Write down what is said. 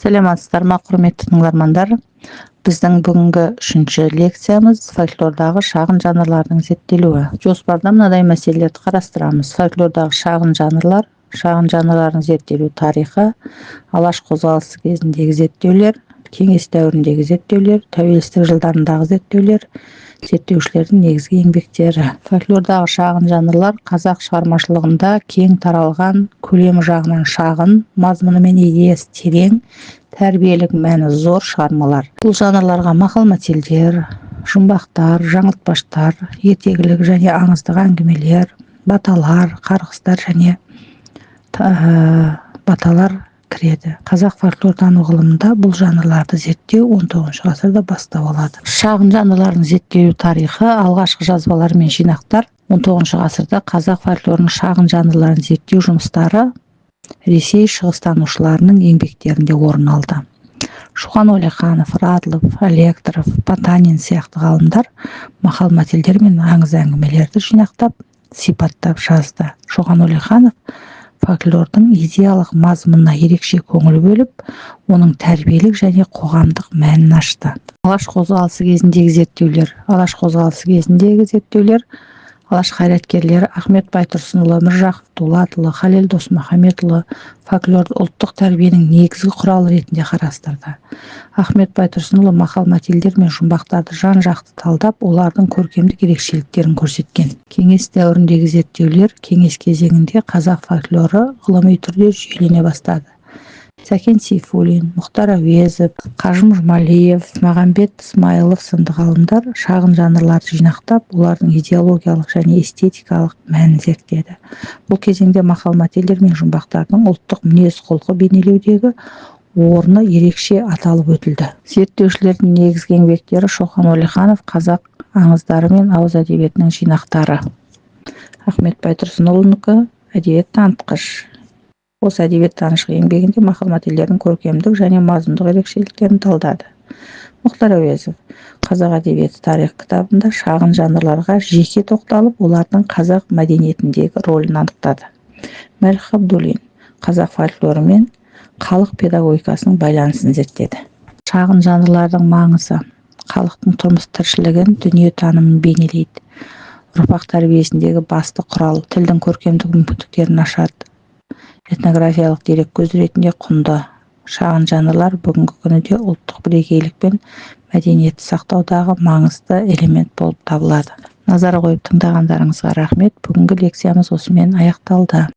Саламатсыздар ма, құрметті тыңдармандар? Біздің бүгінгі 3-ші лекциямыз фольклордағы шағын жанрлардың зерттелуі. Жоспарда мынадай мәселелерді қарастырамыз. Фольклордағы шағын жанрлардың зерттелу тарихы, алаш қозғалысы кезіндегі зерттеулер, кеңес дәуіріндегі зерттеулер, тәуелсіздік жылдарындағы зерттеулер, зерттеушілердің негізгі еңбектері. Фольклордағы шағын жанрлар қазақ шығармашылығында кең таралған, көлемі жағынан шағын, мазмұны мен идеясы терең, тәрбиелік мәні зор шығармалар. Бұл жанрларға мақал-мәтелдер, жұмбақтар, жаңылтпаштар, ертегілік және аңыздық әңгімелер, баталар, қарғыстар және баталар кіреді. Қазақ фольклортану ғылымында бұл жанрларды зерттеу 19 ғасырда бастау алады. Шағын жанрлардың зерттелу тарихы, алғашқы жазбалар мен жинақтар 19 ғасырда қазақ фольклорының шағын жанрларын зерттеу жұмыстары Ресей шығыстанушыларының еңбектерінде орын алды. Шоқан Уәлиханов, Радлов, Электров, Потанин сияқты ғалымдар мақал-мәтелдер мен аңыз әңгімелерді жинақтап, сипаттап жазды. Шоқан Уәлиханов фольклордың идеялық мазмұнына ерекше көңіл бөліп, оның тәрбиелік және қоғамдық мәнін ашты. Алаш қозғалысы кезіндегі зерттеулер алаш қайраткерлері Ахмет Байтұрсынұлы, Міржақып Дулатұлы, Халел Досмұхамедұлы фольклорды ұлттық тәрбиенің негізгі құралы ретінде қарастырды. Ахмет Байтұрсынұлы мақал-мәтелдер мен жұмбақтарды жан-жақты талдап, олардың көркемдік ерекшеліктерін көрсеткен. Кеңес дәуіріндегі зерттеулер кеңес кезеңінде қазақ фольклоры ғылыми түрде жүйелене бастады. Сәкен Сейфуллин, Мұхтар Әуезов, Қажым Жұмалиев, Мағамбет Ысмайылов сынды ғалымдар шағын жанрларды жинақтап, олардың идеологиялық және эстетикалық мәнін зерттеді. Бұл кезеңде мақал-мәтелдер мен жұмбақтардың ұлттық мінез-құлқы бейнелеудегі орны ерекше аталып өтілді. Зерттеушілердің негізгі еңбектері Шоқан Уәлиханов қазақ аңыздары мен ауыз әдебиетінің жинақтары. Ахмет Байтұрсынұлынікі әдебиет танытқыш. Осы әдебиет танышық еңбегінде мақал-мәтелдердің көркемдік және мазмұндық ерекшеліктерін талдады. Мұхтар Әуезов қазақ әдебиеті тарих кітабында шағын жанрларға жеке тоқталып, олардың қазақ мәдениетіндегі рөлін анықтады. Мәлік Ғабдуллин қазақ фольклоры мен халық педагогикасының байланысын зерттеді. Шағын жанрлардың маңызы халықтың тұрмыс тіршілігін, дүниетанымын бейнелейді. Ұрпақ тәрбиесіндегі басты құрал, тілдің көркемдік мүмкіндіктерін ашады. Этнографиялық дереккөз ретінде құнды. Шағын жанрлар бүгінгі күніде ұлттық бірегейлік пен мәдениетті сақтаудағы маңызды элемент болып табылады. Назар қойып тыңдағандарыңызға рахмет. Бүгінгі лекциямыз осымен аяқталды.